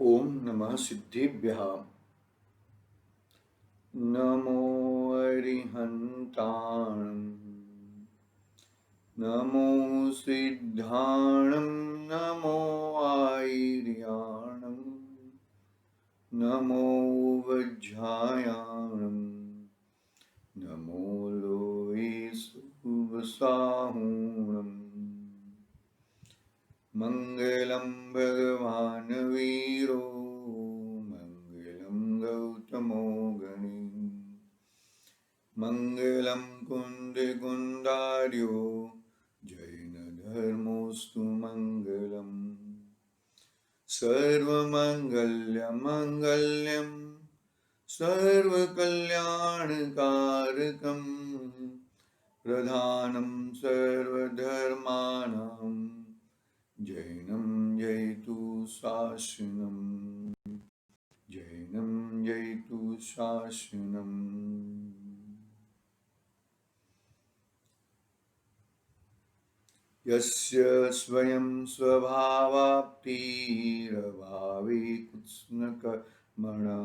ओम नमः सिद्धिभ्यः। नमो अरिहन्ताणं, नमो सिद्धाणं, नमो आयर्याणं, नमो वज्रायाणं, नमो लोये सुवसाहुणम्। मंगलम भगवान वीरो, मंगलम गौतमो गणी, मंगलम कुंद कुंदार्यो, जैन धर्मोस्तु मंगलम। सर्वमंगल्य मंगल्यम सर्वकल्याणकारकम, प्रधानं सर्वधर्माणां, जैनं जयतु शासनम्, जैनं जयतु शासनम्। यस्य स्वयं स्वभावाप्तिरभावे कुत्स्नकर्मणा,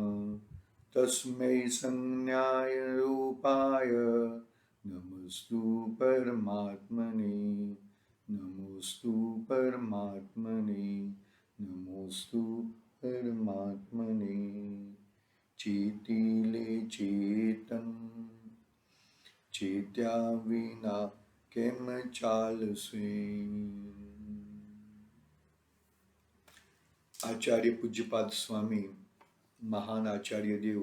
तस्मै संज्ञाय रूपाय नमस्तु परमात्मने, नमोस्तु परमात्मने, नमोस्तु परमात्मने। चेतिले चेतन, चेत्या विना केम चालसे। आचार्य पूज्यपाद स्वामी महान आचार्य देव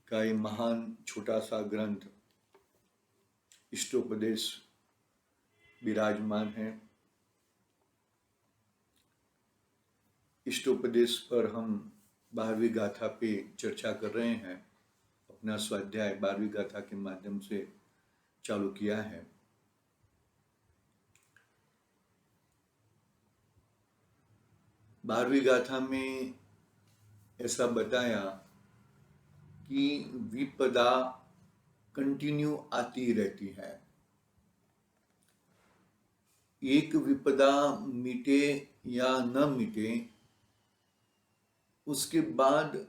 का ये महान छोटा सा ग्रंथ इष्टोपदेश विराजमान है। इष्टोपदेश पर हम 12वीं गाथा पे चर्चा कर रहे हैं। अपना स्वाध्याय 12वीं गाथा के माध्यम से चालू किया है। बारहवीं गाथा में ऐसा बताया कि विपदा कंटिन्यू आती रहती है। एक विपदा मिटे या न मिटे, उसके बाद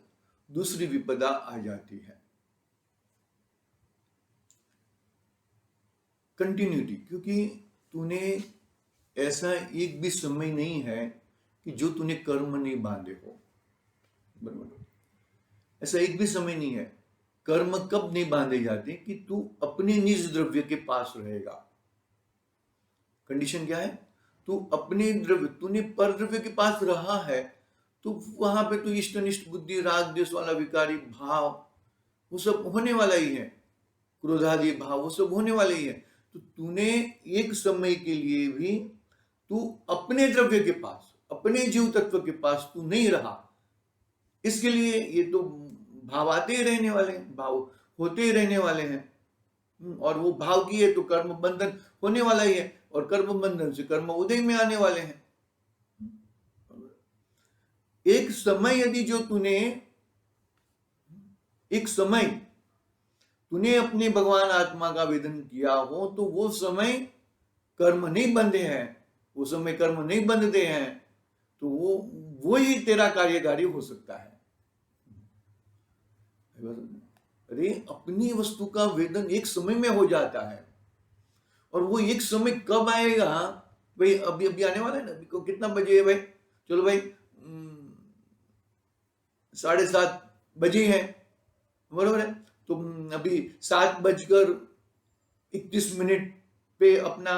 दूसरी विपदा आ जाती है। कंटिन्यूटी, क्योंकि तूने ऐसा एक भी समय नहीं है कि जो तूने कर्म नहीं बांधे हो। बराबर, ऐसा एक भी समय नहीं है। कर्म कब नहीं बांधे जाते कि तू अपने निज द्रव्य के पास रहेगा। कंडीशन क्या है? तू अपने द्रव्य, तूने पर द्रव्य के पास रहा है तो वहां पे तू इष्टनिष्ठ बुद्धि, राग द्वेष वाला विकारी भाव, वो सब होने वाला ही है। क्रोधादि भाव, वो सब होने वाले ही है। तो तूने एक समय के लिए भी तू अपने द्रव्य के पास, अपने जीव तत्व के पास तू नहीं रहा। इसके लिए ये तो भाव आते ही रहने वाले हैं, भाव होते ही रहने वाले हैं। और वो भाव की है तो कर्म बंधन होने वाला ही है, और कर्म बंधन से कर्म उदय में आने वाले हैं। एक समय यदि जो तूने, एक समय तूने अपने भगवान आत्मा का वेदन किया हो, तो वो समय कर्म नहीं बंधे हैं, वो समय कर्म नहीं बंधते हैं, तो वो ही तेरा कार्यकारी हो सकता है। अरे अपनी वस्तु का वेदन एक समय में हो जाता है, और वो एक समय कब आएगा भाई? अभी अभी आने वाला है ना। अभी कितना बजे है भाई? चलो भाई 7:30 बजे हैं, बरोबर है। तो अभी 7:31 पे अपना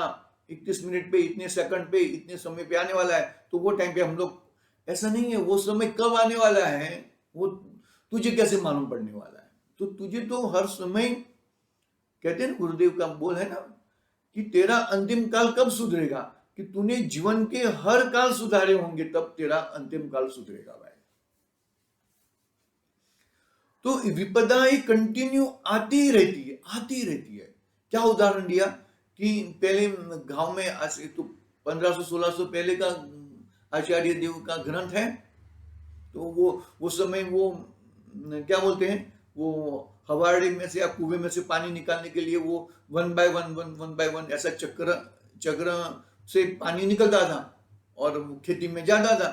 31 मिनट पे, इतने सेकंड पे, इतने समय पे आने वाला है। तो वो टाइम पे हम लोग, ऐसा नहीं है वो समय कब आने वाला है वो तुझे कैसे मालूम पड़ने वाला है? तो तुझे तो हर समय, कहते हैं गुरुदेव का बोल है ना कि तेरा अंतिम काल कब सुधरेगा? कि तूने जीवन के हर काल सुधारे होंगे, तब तेरा अंतिम काल सुधरेगा भाई। तो विपदा ही कंटिन्यू आती ही रहती है, आती रहती है। क्या उदाहरण दिया कि पहले गांव में, आज तो 1500-1600 पहले का आचार्य देव का ग्रंथ है। तो वो समय वो क्या बोलते हैं, वो हवाड़े में से या कुएं में से पानी निकालने के लिए वो 1 by 1 ऐसा चक्र से पानी निकलता था और खेती में जाता था।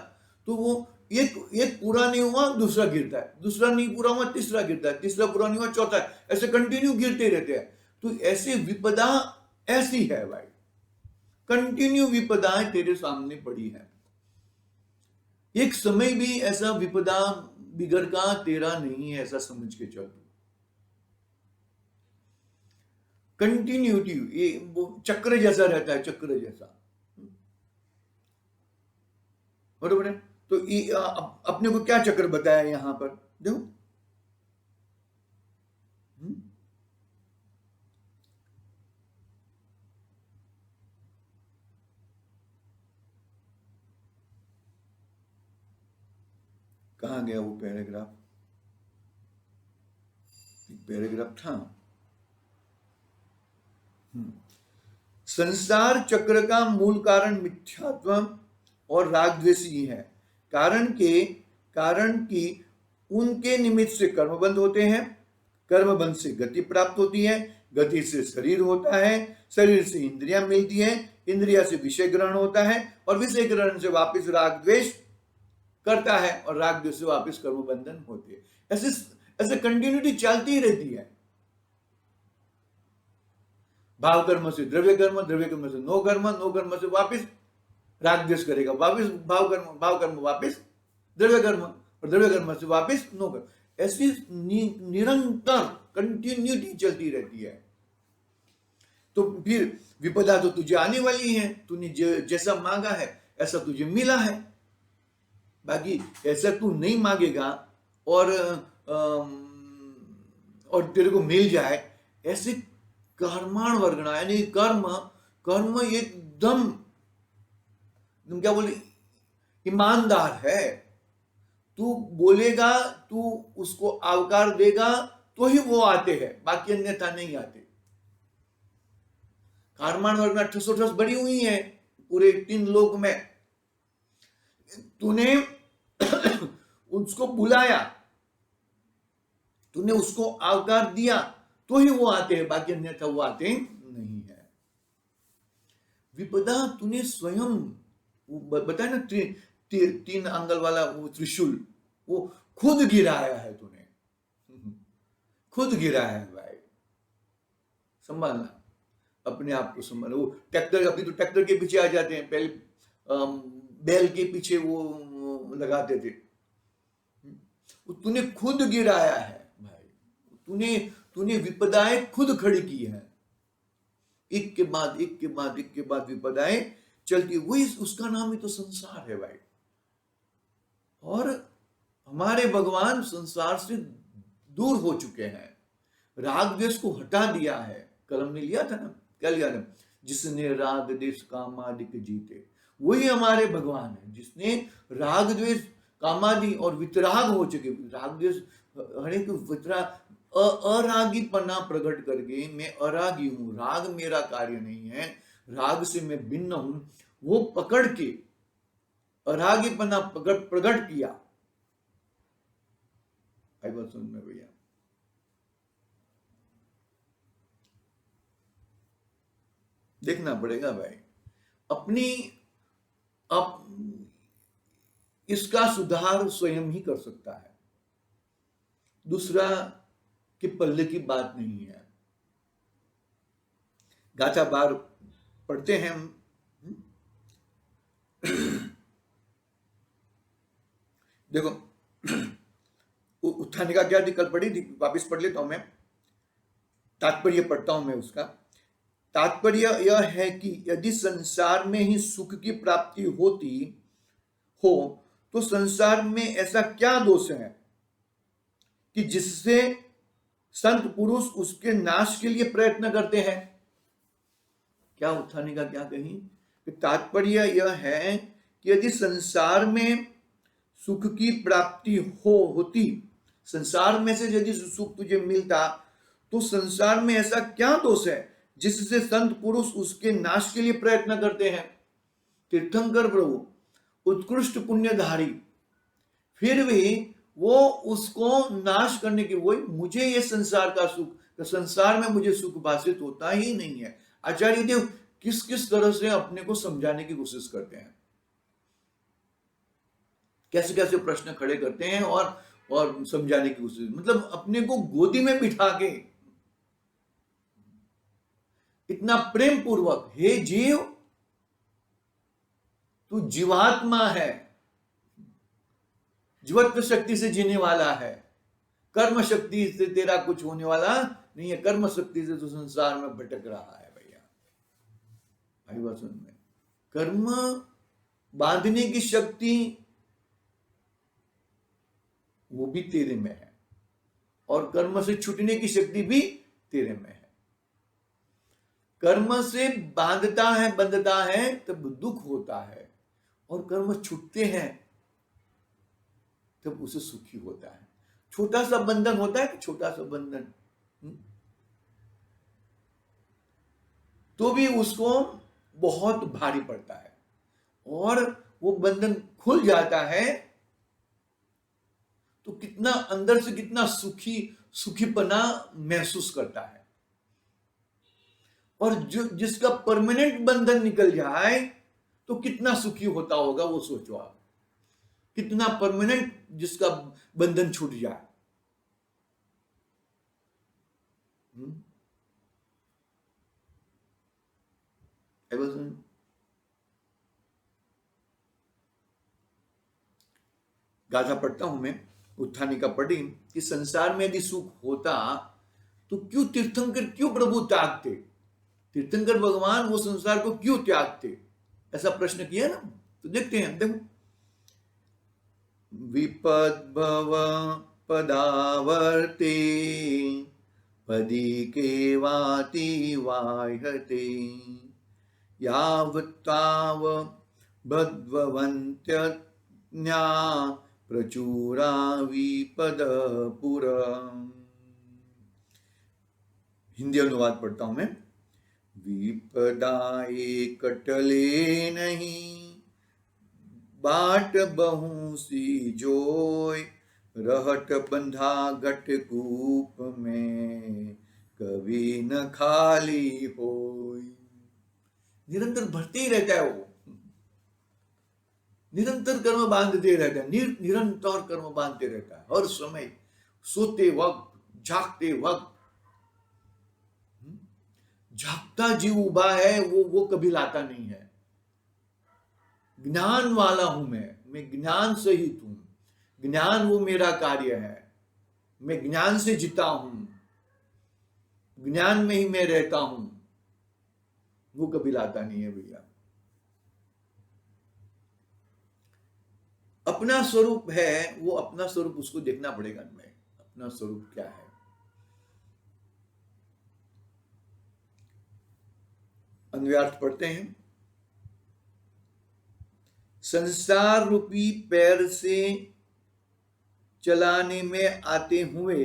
तो वो एक एक पूरा नहीं हुआ दूसरा गिरता है, दूसरा नहीं पूरा हुआ तीसरा गिरता है, तीसरा पूरा नहीं हुआ चौथा है, ऐसे कंटिन्यू गिरते रहते हैं। तो ऐसे विपदा ऐसी है भाई, कंटिन्यू विपदाएं तेरे सामने पड़ी है। एक समय भी ऐसा विपदा बिगड़ का तेरा नहीं है, ऐसा समझ के चल। कंटिन्यूटी ये वो चक्र जैसा रहता है, चक्र जैसा, बरोबर है। तो अपने को क्या चक्र बताया यहां पर देखो, कहां गया वो पैराग्राफ, पैराग्राफ था। संसार चक्र का मूल कारण मिथ्यात्व और राग द्वेष ही है। कारण कि उनके निमित्त से कर्म बंध होते हैं, कर्म बंध से गति प्राप्त होती है, गति से शरीर होता है, शरीर से इंद्रियां मिलती है, इंद्रिया से विषय ग्रहण होता है, और विषय ग्रहण से वापस राग द्वेष करता है, और राग द्वेष से वापस कर्म बंधन होती है। ऐसे ऐसे कंटिन्यूटी चलती ही रहती है। भाव कर्म से द्रव्य कर्म, द्रव्य कर्म से नो कर्म से वापस राग द्वेष करेगा, वापस भाव कर्म वापस द्रव्य कर्म, और द्रव्य कर्म से वापस नो कर्म। ऐसी निरंतर कंटिन्यूटी चलती रहती है। तो फिर विपदा तो तुझे आने वाली है, तूने जैसा मांगा है ऐसा तुझे मिला है। बाकी ऐसा तू नहीं मांगेगा और तेरे को मिल जाए, ऐसे कर्माण वर्गणा यानी कर्म एकदम तुम क्या बोले ईमानदार है। तू बोलेगा, तू उसको आवकार देगा तो ही वो आते हैं, बाकी अन्यथा नहीं आते। कर्माण वर्गणा ठसोठस बड़ी हुई है पूरे 3 लोक में। तूने उसको बुलाया, तूने उसको आवकार दिया तो ही वो आते हैं, बाकी अन्यथा वो आते नहीं है। विपदा तूने स्वयं बताया ना, 3 अंगल वाला वो त्रिशूल, वो खुद गिराया है तूने, खुद गिराया है भाई। संभालना, अपने आप को संभालना। वो ट्रैक्टर, अभी तो ट्रैक्टर के पीछे आ जाते हैं, पहले बैल के पीछे वो लगाते थे। तूने खुद गिराया है भाई, तूने विपदाएं खुद खड़ी की है। एक के बाद विपदाएं चलती, वही उसका नाम ही तो संसार है भाई। और हमारे भगवान संसार से दूर हो चुके हैं, राग द्वेष को हटा दिया है। कल हमने लिया था ना, क्या लिया था, जिसने राग द्वेष कामादि जीते, वही हमारे भगवान है, जिसने राग द्वेष कामादि और वितराग हो चुके। राग द्वेष हरेक वितराग, अरागीपना प्रकट करके मैं अरागी हूं, राग मेरा कार्य नहीं है, राग से मैं भिन्न हूं, वो पकड़ के अरागीपना प्रकट किया। आई बात सुन में भैया, देखना पड़ेगा भाई इसका सुधार स्वयं ही कर सकता है, दूसरा के पल्ले की बात नहीं है। गाथा बार पढ़ते हैं हम। देखो उत्थान का क्या कल पढ़ी थी, वापिस पढ़ लेता हूं मैं, तात्पर्य पढ़ता हूं मैं उसका। तात्पर्य यह है कि यदि संसार में ही सुख की प्राप्ति होती हो तो संसार में ऐसा क्या दोष है कि जिससे संत पुरुष उसके नाश के लिए प्रयत्न करते हैं। क्या उत्थानी का क्या कही कि तात्पर्य यह है कि यदि संसार में सुख की प्राप्ति होती, संसार में से यदि सुख तुझे मिलता तो संसार में ऐसा क्या दोष है जिससे संत पुरुष उसके नाश के लिए प्रयत्न करते हैं। तीर्थंकर प्रभु उत्कृष्ट पुण्यधारी, फिर भी वो उसको नाश करने की, वही मुझे ये संसार का सुख, तो संसार में मुझे सुख भाषित होता ही नहीं है। आचार्य देव किस किस तरह से अपने को समझाने की कोशिश करते हैं। कैसे कैसे प्रश्न खड़े करते हैं और समझाने की कोशिश, मतलब अपने को गोदी में बिठा के इतना प्रेम पूर्वक, हे जीव तू जीवात्मा है, जीवत्व शक्ति से जीने वाला है, कर्म शक्ति से तेरा कुछ होने वाला नहीं है, कर्म शक्ति से तो संसार में भटक रहा है भैया। भाई वचन में कर्म बांधने की शक्ति वो भी तेरे में है, और कर्म से छूटने की शक्ति भी तेरे में है। कर्म से बांधता है, बंधता है, तब दुख होता है, और कर्म छूटते हैं तब उसे सुखी होता है। छोटा सा बंधन होता है कि छोटा सा बंधन, तो भी उसको बहुत भारी पड़ता है, और वो बंधन खुल जाता है तो कितना अंदर से कितना सुखीपना महसूस करता है। और जो जिसका परमानेंट बंधन निकल जाए तो कितना सुखी होता होगा, वो सोचो आप, कितना परमानेंट जिसका बंधन छूट जाए। गाथा पढ़ता हूं मैं, उत्थानी का पढ़ी कि संसार में यदि सुख होता तो क्यों तीर्थंकर, क्यों प्रभु त्यागते, तीर्थंकर भगवान वो संसार को क्यों त्यागते, ऐसा प्रश्न किया ना। तो देखते हैं, देखो, विपद भव पदावर्ते पदी के वाति वाह्यते यावत्ताव बद्ववन्त्यज्ञा प्रचुरा विपदपुरा। हिंदी अनुवाद पढ़ता हूं मैं। विपदा कटले नहीं, बाट बहु सी जोय, रहट बंधा घट कूप में, कभी न खाली होय। निरंतर भरते ही रहता है वो, निरंतर कर्म बांधते रहता है, निरंतर कर्म बांधते रहता है, हर समय, सोते वक्त, जागते वक्त। जागता जीव उभा है, वो कभी लाता नहीं है। ज्ञान वाला हूं मैं ज्ञान सहित हूं, ज्ञान वो मेरा कार्य है, मैं ज्ञान से जीता हूं, ज्ञान में ही मैं रहता हूं, वो कभी लाता नहीं है भैया। अपना स्वरूप है, वो अपना स्वरूप उसको देखना पड़ेगा मैं, अपना स्वरूप क्या है। अन्वयार्थ पढ़ते हैं। संसार रूपी पैर से चलाने में आते हुए,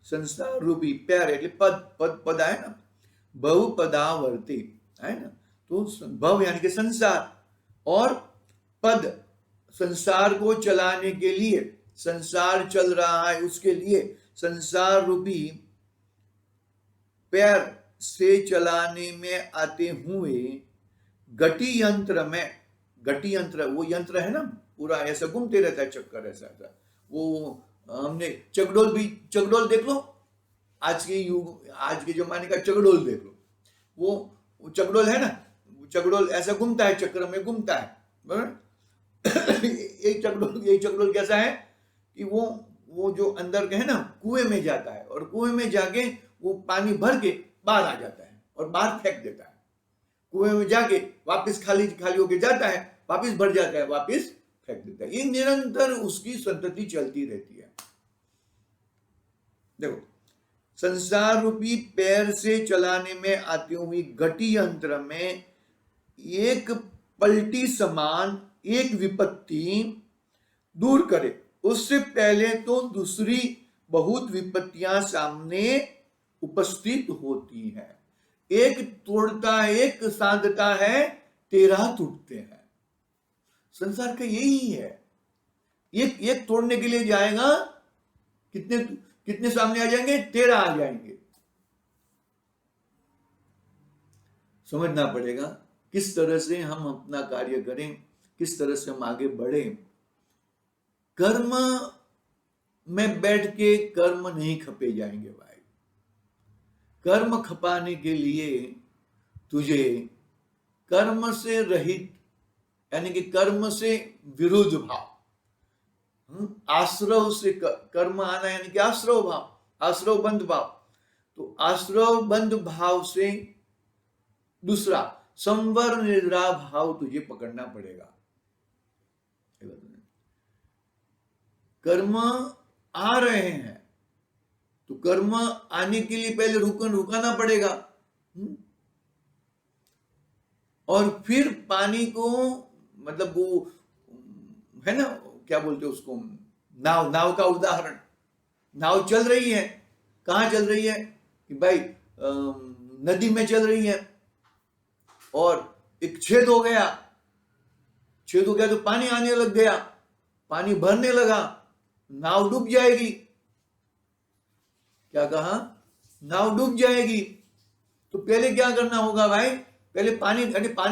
संसार रूपी पैर એટલે पद है ना, बहु पदावर्ती है ना, तो भव यानी कि संसार, और पद संसार को चलाने के लिए, संसार चल रहा है उसके लिए, संसार रूपी पैर से चलाने में आते हुए गति यंत्र में, गति यंत्र वो यंत्र है ना, पूरा ऐसा घूमते रहता है चक्कर ऐसा, वो हमने चकडोल देख लो, आज के जमाने का चकडोल देख लो, वो चकडोल है ना, चकडोल ऐसा घूमता है, चक्र में घूमता है, बराबर। एक चकडोल कैसा है कि वो जो अंदर के है ना, कुएं में जाता है, और कुएं में जाके वो पानी भर के बाहर आ जाता है और बाहर फेंक देता है, कुएं में जाके वापस खाली होके जाता है, वापस भर जाता है, वापस फेंक देता है। ये निरंतर उसकी संतति चलती रहती है। देखो, संसार रूपी पैर से चलाने में आती हुई गति यंत्र में एक पलटी समान एक विपत्ति दूर करे, उससे पहले तो दूसरी बहुत विपत्तियां सामने उपस्थित होती है। एक तोड़ता है, एक साधता है, 13 टूटते हैं। संसार का यही है, एक तोड़ने के लिए जाएगा, कितने सामने आ जाएंगे? 13 आ जाएंगे। समझना पड़ेगा किस तरह से हम अपना कार्य करें, किस तरह से हम आगे बढ़े। कर्म में बैठ के कर्म नहीं खपे जाएंगे भाई। कर्म खपाने के लिए तुझे कर्म से रहित, यानी कि कर्म से विरुद्ध भाव, आश्रव से कर्म आना, यानी कि आश्रव भाव, आश्रव बंध भाव। तो आश्रव बंध भाव से दूसरा संवर निद्रा भाव तुझे पकड़ना पड़ेगा। कर्म आ रहे हैं तो कर्म आने के लिए पहले रुकाना पड़ेगा, और फिर पानी को, मतलब वो है ना, क्या बोलते हैं उसको, नाव का उदाहरण। नाव चल रही है, कहाँ चल रही है कि भाई नदी में चल रही है, और एक छेद हो गया तो पानी आने लग गया, पानी भरने लगा, नाव डूब जाएगी। क्या कहा? नाव डूब जाएगी। तो पहले क्या करना होगा भाई? पहले पानी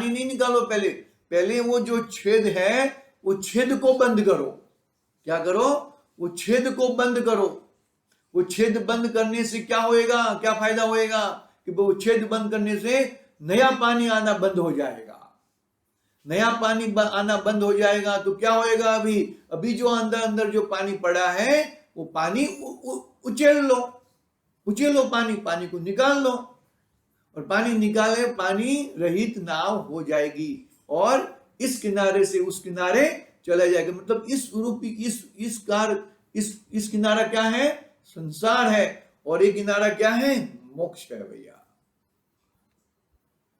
नहीं निकालो, पहले वो जो छेद है वो छेद को बंद करो। क्या करो? वो छेद को बंद करो। वो छेद बंद करने से क्या होएगा, क्या फायदा होएगा कि वो छेद बंद करने से नया पानी आना बंद हो जाएगा। नया पानी आना बंद हो जाएगा तो क्या होएगा? अभी जो अंदर जो पानी पड़ा है वो पानी उचेल लो, पानी को निकाल लो, और पानी निकाले, पानी रहित नाव हो जाएगी और इस किनारे से उस किनारे चला जाएगा। मतलब इस रूपी इस किनारा क्या है? संसार है, और ये किनारा क्या है? मोक्ष है भैया।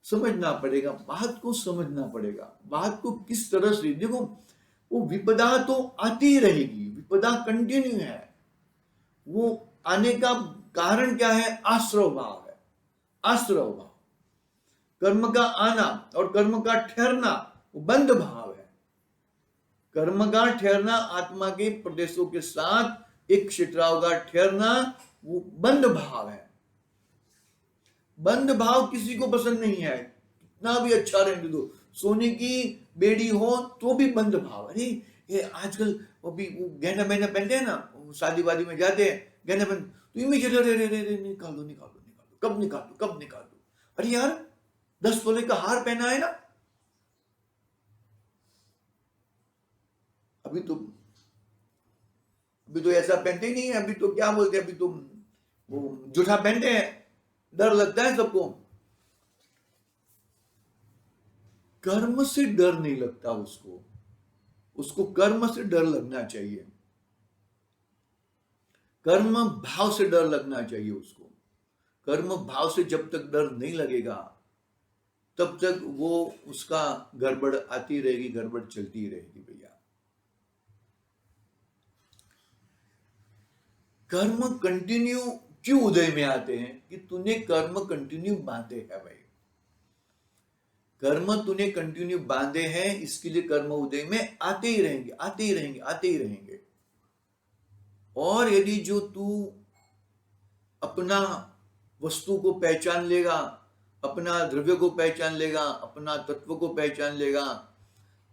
समझना पड़ेगा, बात को समझना पड़ेगा, बात को किस तरह से। देखो, वो विपदा तो आती रहेगी, विपदा कंटिन्यू है। वो आने का कारण क्या है? आश्रव भाव है, आश्रव भाव। कर्म का आना और कर्म का ठहरना वो बंध भाव है। कर्म का ठहरना, आत्मा के प्रदेशों के साथ एक क्षेत्राव का ठहरना, वो बंध भाव है। बंध भाव किसी को पसंद नहीं है, कितना भी अच्छा रहने दो, सोने की बेड़ी हो तो भी बंध भाव। अरे ये आजकल अभी वो गहना बहना पहनते हैं ना, शादी वादी में जाते हैं, गहना पहन तो इमीडिएट निकाल दो, कब निकाल दो। अरे यार 10 तोले का हार पहना है ना, अभी तो ऐसा पहनते ही नहीं है। अभी तो क्या बोलते हैं, अभी तो वो जूठा पहनते हैं, डर लगता है सबको। कर्म से डर नहीं लगता उसको कर्म से डर लगना चाहिए, कर्म भाव से डर लगना चाहिए उसको। कर्म भाव से जब तक डर नहीं लगेगा तब तक वो उसका गड़बड़ आती रहेगी, गड़बड़ चलती रहेगी भैया। कर्म कंटिन्यू क्यों उदय में आते हैं? कि तूने कर्म कंटिन्यू बांधे हैं भाई, कर्म तूने कंटिन्यू बांधे हैं, इसके लिए कर्म उदय में आते ही रहेंगे। और यदि जो तू अपना वस्तु को पहचान लेगा, अपना द्रव्य को पहचान लेगा, अपना तत्व को पहचान लेगा,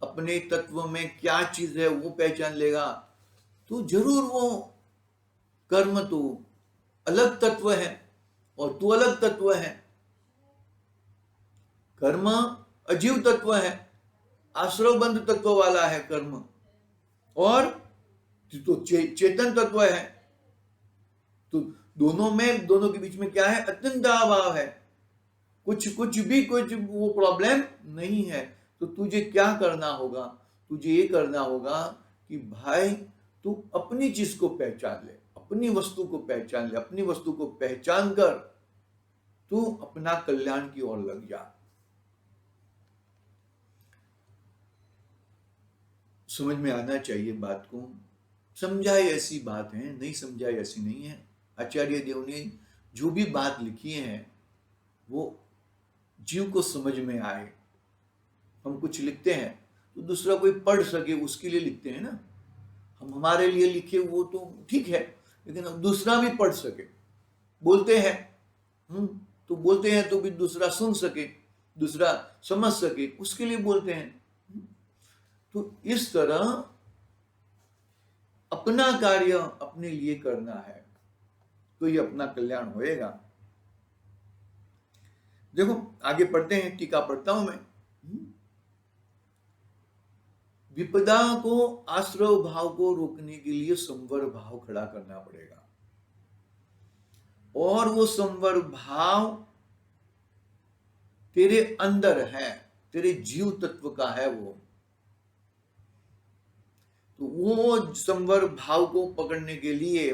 अपने तत्व में क्या चीज है वो पहचान लेगा, तो जरूर वो कर्म तो अलग तत्व है और तू अलग तत्व है। कर्म अजीव तत्व है, आश्रवबंध तत्व वाला है कर्म, और तो चेतन तत्व है। तो दोनों के बीच में क्या है? अत्यंत अभाव है, कुछ वो प्रॉब्लम नहीं है। तो तुझे क्या करना होगा? तुझे ये करना होगा कि भाई तू अपनी चीज को पहचान ले, अपनी वस्तु को पहचान ले, अपनी वस्तु को पहचान कर तू अपना कल्याण की ओर लग जा। समझ में आना चाहिए बात को। समझाए ऐसी बात है, नहीं समझाए ऐसी नहीं है। आचार्य देव ने जो भी बात लिखी है वो जीव को समझ में आए। हम कुछ लिखते हैं तो दूसरा कोई पढ़ सके उसके लिए लिखते हैं ना। हम हमारे लिए लिखे वो तो ठीक है, लेकिन दूसरा भी पढ़ सके। बोलते हैं तो बोलते हैं तो भी दूसरा सुन सके, दूसरा समझ सके, उसके लिए बोलते हैं। तो इस तरह अपना कार्य अपने लिए करना है तो ये अपना कल्याण होएगा। देखो आगे पढ़ते हैं, टीका पढ़ता हूं मैं। विपदा को, आश्रव भाव को रोकने के लिए संवर भाव खड़ा करना पड़ेगा, और वो संवर भाव तेरे अंदर है, तेरे जीव तत्व का है वो। तो वो संवर भाव को पकड़ने के लिए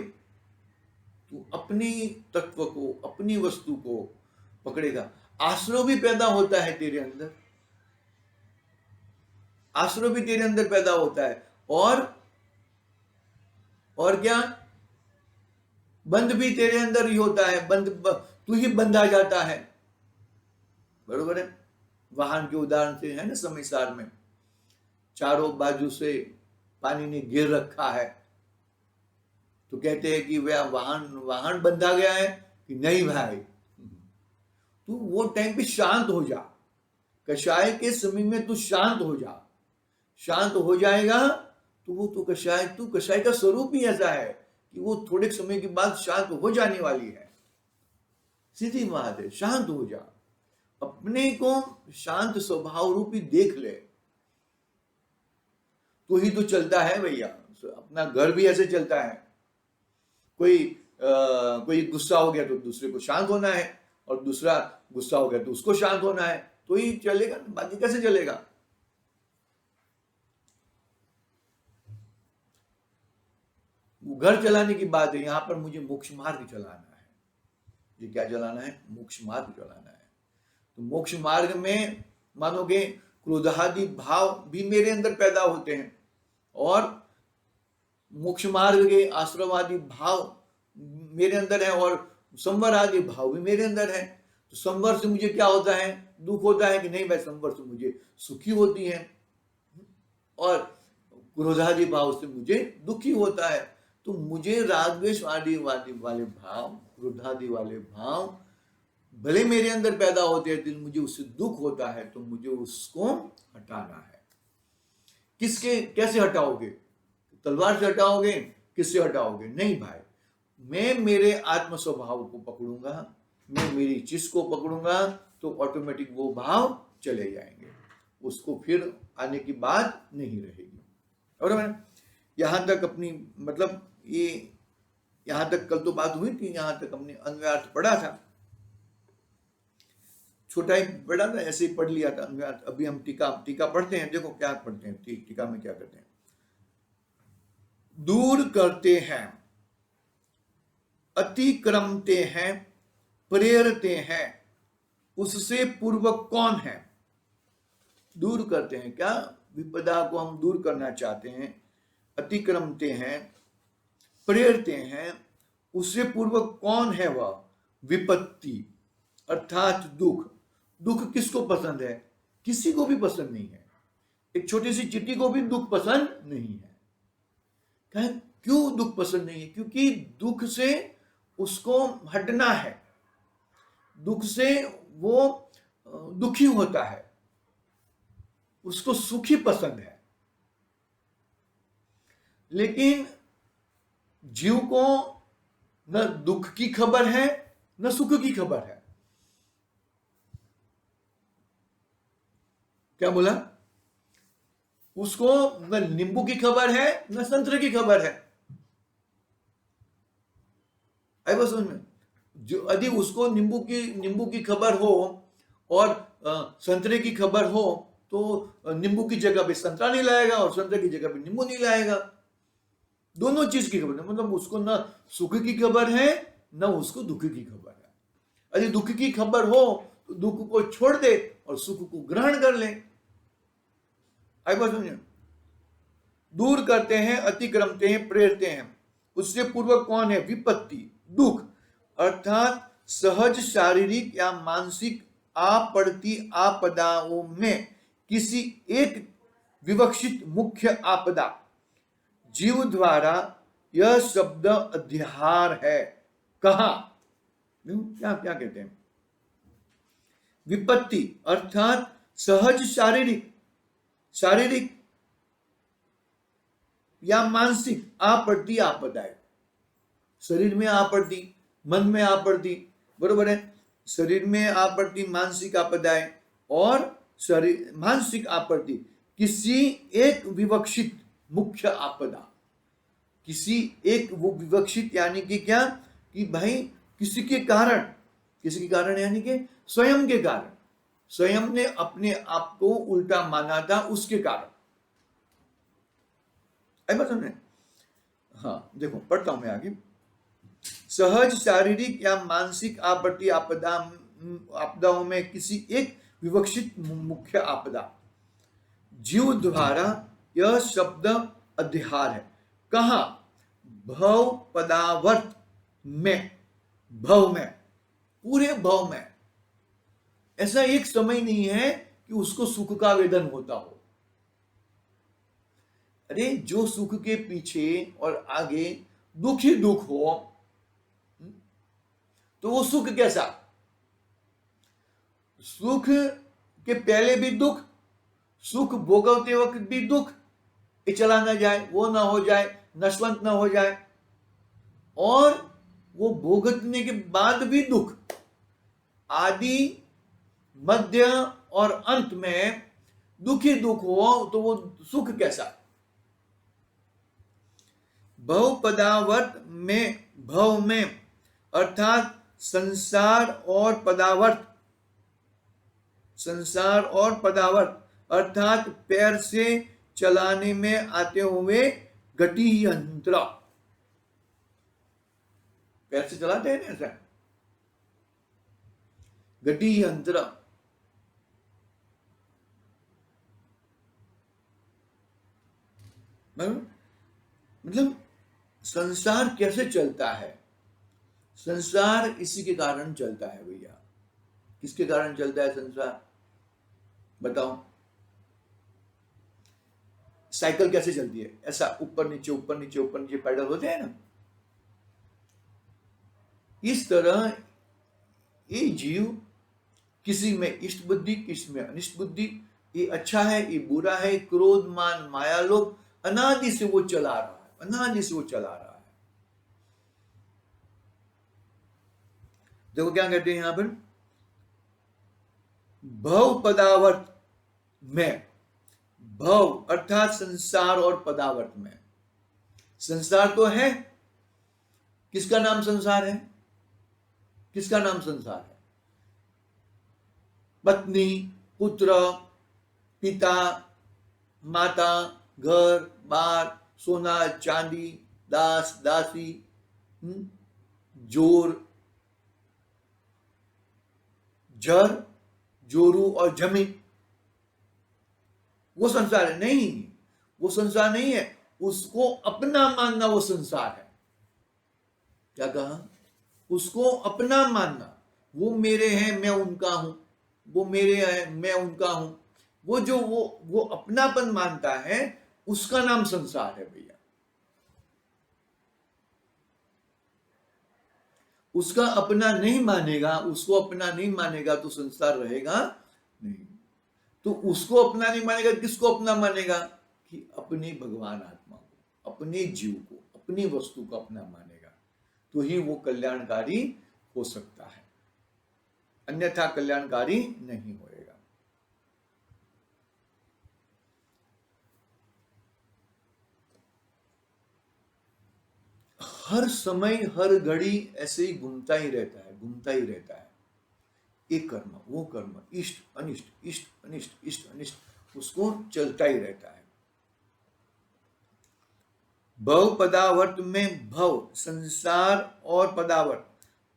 तू अपनी तत्व को, अपनी वस्तु को पकड़ेगा। आश्रव भी पैदा होता है तेरे अंदर, आश्रव भी तेरे अंदर पैदा होता है, और क्या, बंध भी तेरे अंदर ही होता है, तू ही बंधा जाता है। बरोबर है। वाहन के उदाहरण से है ना, समयसार में चारों बाजू से पानी ने घेर रखा है, तो कहते हैं कि वह वाहन बंधा गया है कि नहीं भाई, तू वो टाइम पे शांत हो जा। कषाय के समय में तू शांत हो जा, शांत हो जाएगा तो वो तो कषाय का स्वरूप ही ऐसा है कि वो थोड़े समय के बाद शांत हो जाने वाली है। सीधी बात है, शांत हो जा, अपने को शांत स्वभाव रूपी देख ले, तो ही तो चलता है भैया। अपना घर भी ऐसे चलता है, कोई गुस्सा हो गया तो दूसरे को शांत होना है, और दूसरा गुस्सा हो गया तो उसको शांत होना है, तो ही चलेगा, बाकी कैसे चलेगा। घर चलाने की बात है, यहां पर मुझे मोक्ष मार्ग चलाना है। ये क्या चलाना है? मोक्ष मार्ग चलाना है। तो मोक्ष मार्ग में मानोगे क्रोधादि भाव भी मेरे अंदर पैदा होते हैं, और मोक्ष मार्ग के आश्रवादी भाव मेरे अंदर है, और संवर आदि भाव भी मेरे अंदर है। तो संवर से मुझे क्या होता है? दुख होता है कि नहीं भाई, संवर से मुझे सुखी होती है, और क्रोधादि भाव से मुझे दुखी होता है। तो मुझे राग द्वेष आदि वाले भाव, क्रोधादि वाले भाव भले मेरे अंदर पैदा होते हैं, तो मुझे उससे दुख होता है, तो मुझे उसको हटाना है। कैसे हटाओगे? तलवार से हटाओगे? किससे हटाओगे? नहीं भाई, मैं मेरे आत्म स्वभाव को पकड़ूंगा, मैं मेरी चीज को पकड़ूंगा, तो ऑटोमेटिक वो भाव चले जाएंगे, उसको फिर आने की बात नहीं रहेगी। और मैंने यहां तक अपनी मतलब ये यहां तक कल तो बात हुई थी, यहां तक हमने अन्वयार्थ पढ़ा था, छोटा ही पढ़ा था, ऐसे ही पढ़ लिया था अन्वयार्थ। अभी हम टीका पढ़ते हैं। देखो क्या पढ़ते हैं, टीका में क्या करते हैं। दूर करते हैं, अतिक्रमते हैं, प्रेरते हैं, उससे पूर्वक कौन है? दूर करते हैं, क्या विपदा को हम दूर करना चाहते हैं, अतिक्रमते हैं, प्रेरते हैं, उससे पूर्वक कौन है वह? विपत्ति अर्थात दुख। दुख किसको पसंद है? किसी को भी पसंद नहीं है। एक छोटी सी चिट्ठी को भी दुख पसंद नहीं है। क्यों दुख पसंद नहीं है? क्योंकि दुख से उसको हटना है, दुख से वो दुखी होता है, उसको सुखी पसंद है। लेकिन जीव को न दुख की खबर है न सुख की खबर है। क्या बोला? उसको न नींबू की खबर है न संतरे की खबर है। आई बस समझ में? जो यदि उसको नींबू की खबर हो और संतरे की खबर हो, तो नींबू की जगह पे संतरा नहीं लाएगा और संतरे की जगह पे नींबू नहीं लाएगा। दोनों चीज की खबर है, मतलब उसको ना सुख की खबर है ना उसको दुख की खबर है। यदि दुख की खबर हो तो दुख को छोड़ दे और सुख को ग्रहण कर ले। आई बात समझे? दूर करते हैं, अतिक्रमते हैं, प्रेरते हैं, उससे पूर्वक कौन है? विपत्ति दुख अर्थात सहज शारीरिक या मानसिक आपड़ती आपदाओं में किसी एक विवक्षित मुख्य आपदा। जीव द्वारा यह शब्द अध्याहार है। कहा? क्या क्या कहते हैं? विपत्ति अर्थात सहज शारीरिक या मानसिक आपत्ति आपदाएं। शरीर में आपत्ति, मन में आपत्ति, बरोबर है। शरीर में आपत्ति, मानसिक आपदाएं और शरीर मानसिक आपत्ति किसी एक विवक्षित मुख्य आपदा, किसी एक वो विवक्षित यानी कि क्या कि भाई किसी के कारण यानी कि स्वयं के कारण, स्वयं ने अपने आप को उल्टा माना था उसके कारण। आई बात समझे? हाँ देखो पढ़ता हूं मैं आगे। सहज शारीरिक या मानसिक आपत्ति आपदाओं में किसी एक विवक्षित मुख्य आपदा। जीव द्वारा यह शब्द अध्यार है। कहा? भव पदावर्त में, भव में, पूरे भव में। ऐसा एक समय नहीं है कि उसको सुख का वेदन होता हो। अरे जो सुख के पीछे और आगे दुख ही दुख हो, तो वो सुख कैसा? सुख के पहले भी दुख, सुख भोगवते वक्त भी दुख, ये चला ना जाए, वो ना हो जाए, नशवंत ना हो जाए, और वो भोगने के बाद भी दुख। आदि मध्य और अंत में दुख ही दुख हो तो वो सुख कैसा? भव पदावर्त में, भव में अर्थात संसार और पदावर्त, संसार और पदावर्त अर्थात पैर से चलाने में आते हुए घटी यंत्र। पैर से चलाते हैं ना ऐसा, घटी यंत्र। मतलब संसार कैसे चलता है? संसार इसी के कारण चलता है भैया। किसके कारण चलता है संसार? बताओ। साइकिल कैसे चलती है? ऐसा ऊपर नीचे ऊपर नीचे ऊपर नीचे पैडल होते हैं ना। इस तरह ये जीव किसी में इष्ट बुद्धि, किसी में अनिष्ट बुद्धि, ये अच्छा है, ये बुरा है, क्रोध मान माया लोभ अनादि से वो चला रहा है, अनादि से वो चला रहा है। देखो क्या कहते हैं यहां पर, भव पदावर्त में, भव अर्थात संसार और पदावर्त में। संसार तो है, किसका नाम संसार है? किसका नाम संसार है? पत्नी, पुत्र, पिता, माता, घर बार, सोना चांदी, दास दासी, जोर, जर, जोरू और जमीन, वो संसार है? नहीं, वो संसार नहीं है। उसको अपना मानना वो संसार है। क्या कहा? उसको अपना मानना। वो मेरे हैं, मैं उनका हूं, वो मेरे हैं, मैं उनका हूं, वो जो वो अपनापन मानता है उसका नाम संसार है भैया। उसका अपना नहीं मानेगा, उसको अपना नहीं मानेगा तो संसार रहेगा नहीं। तो उसको अपना नहीं मानेगा, किसको अपना मानेगा? कि अपने भगवान आत्मा को, अपने जीव को, अपनी वस्तु को अपना मानेगा, तो ही वो कल्याणकारी हो सकता है, अन्यथा कल्याणकारी नहीं होएगा। हर समय हर घड़ी ऐसे ही घूमता ही रहता है, घूमता ही रहता है। एक कर्म वो कर्म, इष्ट अनिष्ट, इष्ट अनिष्ट, इष्ट अनिष्ट, उसको चलता ही रहता है। भव पदावर्त में, भव संसार और पदावर्त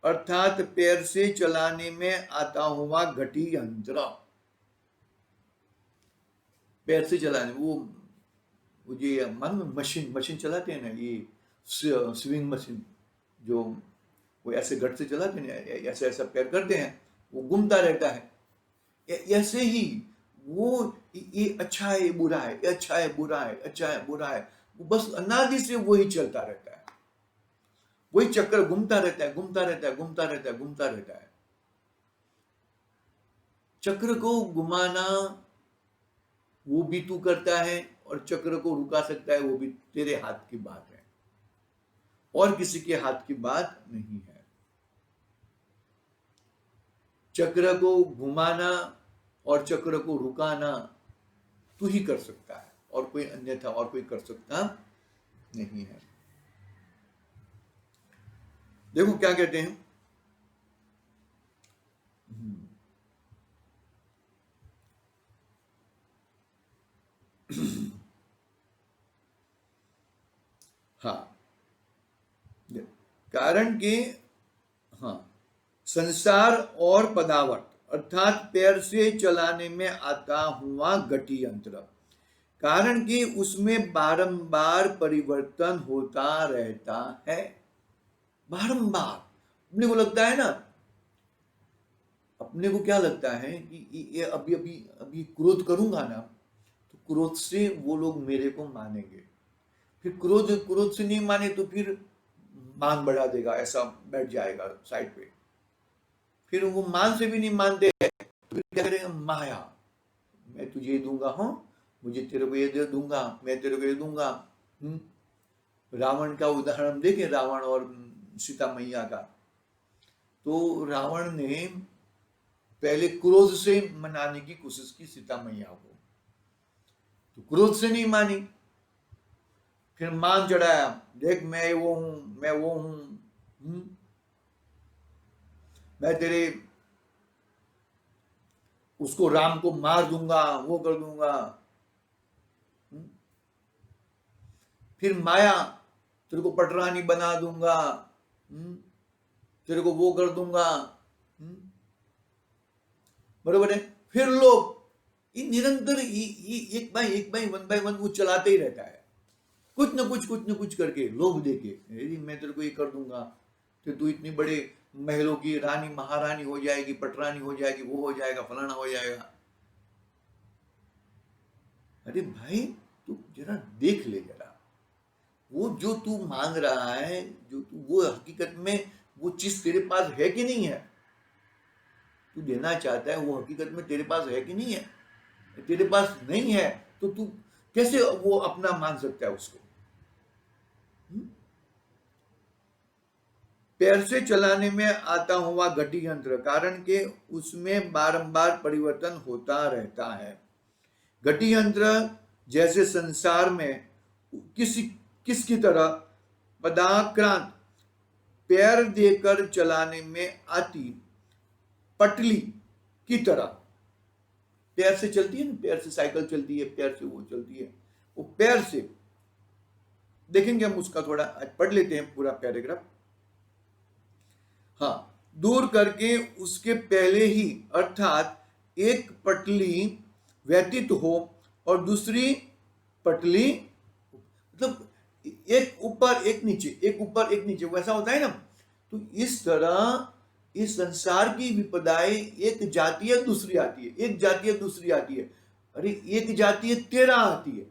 अर्थात पैर से चलाने में आता हुआ घटी यंत्र। पैर से चलाने, वो ये मालूम मशीन चलाते हैं ना, ये स्विंग मशीन, जो वो ऐसे घट से चलाते हैं, ऐसे ऐसा पैर करते हैं, वो घूमता रहता है। ऐसे ही वो ये अच्छा है, ये बुरा है, ये अच्छा है, बुरा है, अच्छा है, बुरा है, वो बस अनादि से वही चलता रहता है, वही चक्कर घूमता रहता है, घूमता रहता है, घूमता रहता है, घूमता रहता है। चक्र को घुमाना वो भी तू करता है और चक्र को रुका सकता है, वो भी तेरे हाथ की बात है, और किसी के हाथ की बात नहीं है। चक्र को घुमाना और चक्र को रुकाना तू ही कर सकता है, और कोई अन्यथा और कोई कर सकता नहीं है। देखो क्या कहते हैं, हाँ, कारण के, हाँ, संसार और पदावट अर्थात पैर से चलाने में आता हुआ गति यंत्र, कारण कि उसमें बारंबार परिवर्तन होता रहता है। बारंबार अपने को लगता है ना, अपने को क्या लगता है कि ये अभी अभी अभी क्रोध करूंगा ना, तो क्रोध से वो लोग मेरे को मानेंगे, फिर क्रोध से नहीं माने तो फिर मान बढ़ा देगा, ऐसा बैठ जाएगा साइड पे, फिर वो मान से भी नहीं मानते तो फिर क्या करेंगे, माया, मैं तुझे ये दूंगा, हाँ मुझे तेरे को ये दे दूंगा, मैं तेरे को ये दूंगा। रावण का उदाहरण देखें, रावण और सीता मैया का। तो रावण ने पहले क्रोध से मनाने की कोशिश की सीता मैया को, तो क्रोध से नहीं मानी, फिर मान चढ़ाया, देख मैं वो हूं, मैं वो हूं, मैं तेरे उसको राम को मार दूंगा, वो कर दूंगा। फिर माया, तेरे को पटरानी बना दूंगा, तेरे को वो कर दूंगा, बरोबर है। फिर लोग निरंतर एक बाई वन वो चलाते ही रहता है, कुछ न कुछ करके लोभ देके, मैं तेरे को ये कर दूंगा, तो तू इतनी बड़े महलों की रानी महारानी हो जाएगी, पटरानी हो जाएगी, वो हो जाएगा, फलाना हो जाएगा। अरे भाई तू जरा देख ले, जरा वो जो तू मांग रहा है, जो तू, वो हकीकत में वो चीज तेरे पास है कि नहीं है, तू देना चाहता है, वो हकीकत में तेरे पास है कि नहीं है। तेरे पास नहीं है तो तू कैसे वो अपना मान सकता है उसको। पैर से चलाने में आता हुआ घटी यंत्र, कारण के उसमें बारंबार परिवर्तन होता रहता है। घटी यंत्र जैसे संसार में किसकी तरह पदाक्रांत पैर देकर चलाने में आती पटली की तरह, पैर से चलती है ना, पैर से साइकिल चलती है, पैर से वो चलती है, वो पैर से, देखेंगे हम उसका थोड़ा, पढ़ लेते हैं पूरा पैराग्राफ। हाँ, दूर करके उसके पहले ही, अर्थात एक पटली व्यतीत हो और दूसरी पटली, मतलब एक ऊपर एक नीचे, एक ऊपर एक नीचे, वैसा होता है ना। तो इस तरह इस संसार की विपदाएं एक जाती है दूसरी आती है, एक जाती है दूसरी आती है। अरे एक जाती है 13 आती है,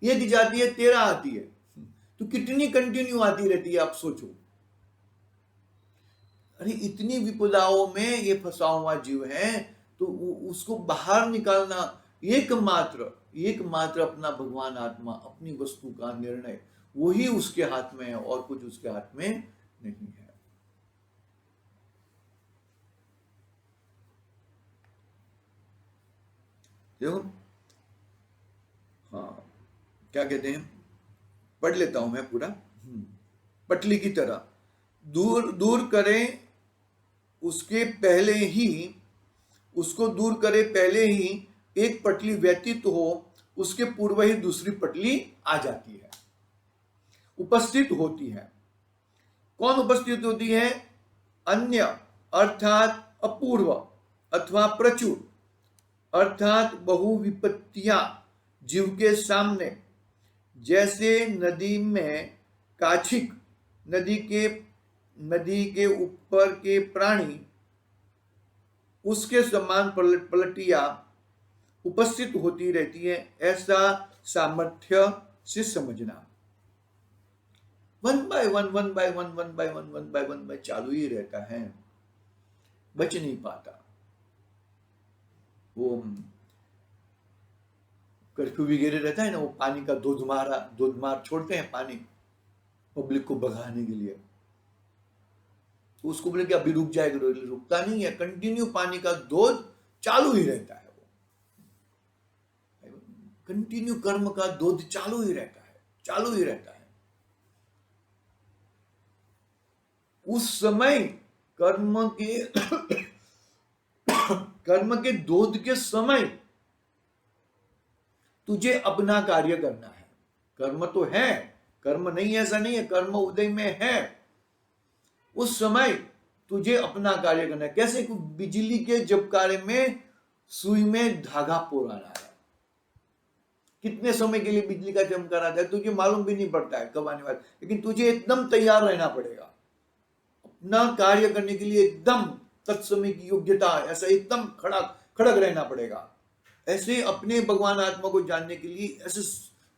एक जाती है 13 आती है, तो कितनी कंटिन्यू आती रहती है, आप सोचो। अरे इतनी विपदाओं में ये फंसा हुआ जीव है, तो उसको बाहर निकालना एकमात्र अपना भगवान आत्मा, अपनी वस्तु का निर्णय, वही उसके हाथ में है, और कुछ उसके हाथ में नहीं है। देखो, हाँ, क्या कहते हैं, पढ़ लेता हूं मैं पूरा। पटली की तरह दूर दूर करें उसके पहले ही, उसको दूर करे पहले ही एक पटली व्यतीत हो, उसके पूर्व ही दूसरी पटली आ जाती है, उपस्थित होती है। कौन उपस्थित होती है? अन्य अर्थात अपूर्व अथवा प्रचुर अर्थात बहुविपत्तियां जीव के सामने, जैसे नदी में काछिक, नदी के ऊपर के प्राणी, उसके समान पलटिया उपस्थित होती रहती है, ऐसा सामर्थ्य से समझना। वन बाय वन चालू ही रहता है, बच नहीं पाता। वो कर्फ्यू वगैरह रहता है ना, वो पानी का धोधमार छोड़ते हैं पानी पब्लिक को भगाने के लिए। तो उसको बोले कि अभी रुक जाएगा, रुकता नहीं है, कंटिन्यू पानी का धोध चालू ही रहता है। वो कंटिन्यू कर्म का धोध चालू ही रहता है, चालू ही रहता है। उस समय कर्म के धोध के समय तुझे अपना कार्य करना है। कर्म तो है, कर्म नहीं ऐसा नहीं है, कर्म उदय में है। उस समय तुझे अपना कार्य करना है। कैसे? बिजली के झबकारे में सुई में धागा पुराना है। कितने समय के लिए बिजली का चमकार आता है तुझे मालूम भी नहीं पड़ता है कब आने वाला, लेकिन तुझे एकदम तैयार रहना पड़ेगा अपना कार्य करने के लिए। एकदम तत्समय की योग्यता, ऐसा एकदम खड़क रहना पड़ेगा। ऐसे अपने भगवान आत्मा को जानने के लिए ऐसे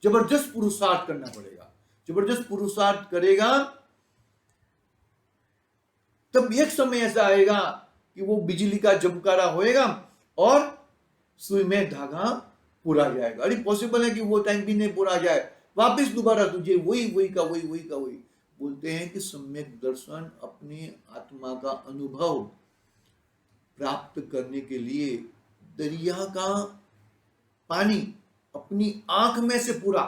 जबरदस्त पुरुषार्थ करना पड़ेगा। जबरदस्त पुरुषार्थ करेगा तब एक समय ऐसा आएगा कि वो बिजली का झबकारा होएगा और सुई में धागा पूरा जाएगा। अरे पॉसिबल है कि वो टाइम भी नहीं पूरा जाए, वापस दोबारा तुझे वही का वही। बोलते हैं कि सम्यक दर्शन, अपनी आत्मा का अनुभव प्राप्त करने के लिए दरिया का पानी अपनी आंख में से पूरा,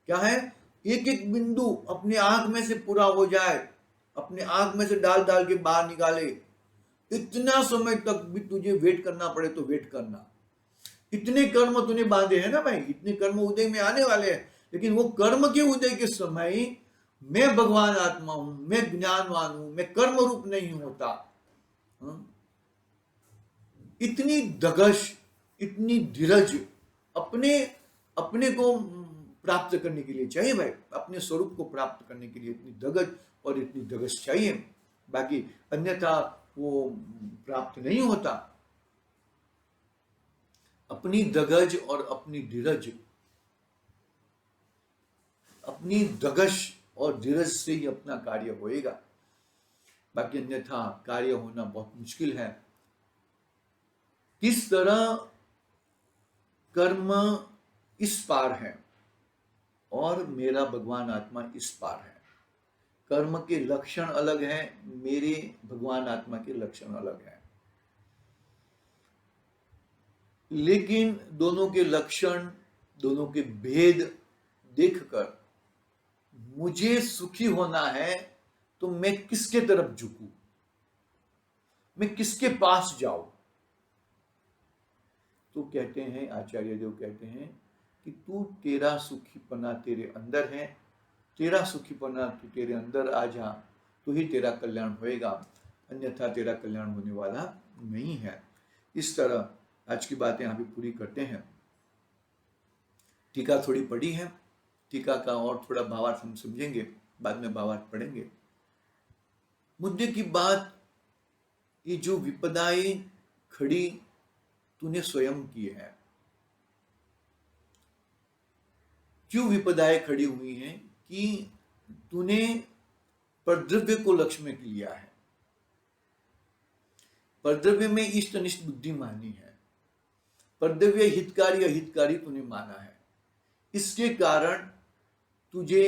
क्या है, एक एक बिंदु अपने आंख में से पूरा हो जाए, अपने आंख में से डाल के बाहर निकाले, इतना समय तक भी तुझे वेट करना पड़े तो वेट करना। इतने कर्म तूने बांधे हैं ना भाई, इतने कर्म उदय में आने वाले हैं, लेकिन वो कर्म के उदय के समय मैं भगवान आत्मा हूं, मैं ज्ञानवान हूं, मैं कर्म रूप नहीं होता। इतनी धगश, इतनी धीरज अपने को प्राप्त करने के लिए चाहिए भाई। अपने स्वरूप को प्राप्त करने के लिए इतनी धगज और इतनी धगश चाहिए, बाकी अन्यथा वो प्राप्त नहीं होता। अपनी धगज और अपनी धीरज, अपनी धगश और धीरज से ही अपना कार्य होएगा, बाकी अन्यथा कार्य होना बहुत मुश्किल है। किस तरह कर्म इस पार है और मेरा भगवान आत्मा इस पार है। कर्म के लक्षण अलग हैं, मेरे भगवान आत्मा के लक्षण अलग हैं, लेकिन दोनों के लक्षण, दोनों के भेद देखकर मुझे सुखी होना है तो मैं किसके तरफ झुकूं, मैं किसके पास जाऊं? तो कहते हैं, आचार्य देव कहते हैं कि तू, तेरा सुखीपना तेरे अंदर है, तेरा सुखीपना तू तेरे अंदर आ जा तो ही तेरा कल्याण होएगा, अन्यथा तेरा कल्याण होने वाला नहीं है। इस तरह आज की बातें यहाँ पे पूरी करते हैं। टीका थोड़ी पढ़ी है, टीका का और थोड़ा भावार्थ हम समझेंगे, बाद में भावार्थ पढ़ेंगे। मुद्दे की बात, ये जो विपदाएं खड़ी तूने स्वयं की है। क्यों विपदाएं खड़ी हुई हैं? कि तूने परद्रव्य को लक्ष्य में लिया है, परद्रव्य में इष्ट अनिष्ट बुद्धि मानी है, परद्रव्य हितकारी अहितकारी तूने माना है। इसके कारण तुझे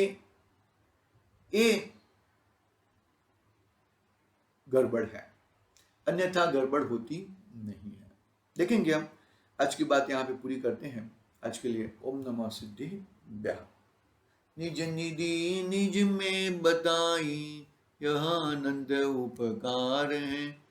ये गड़बड़ है, अन्यथा गड़बड़ होती नहीं है। देखेंगे हम, आज की बात यहाँ पे पूरी करते हैं। आज के लिए ओम नमः सिद्धिभ्यः। निज निधि निज में बताई, यह आनंद उपकार है।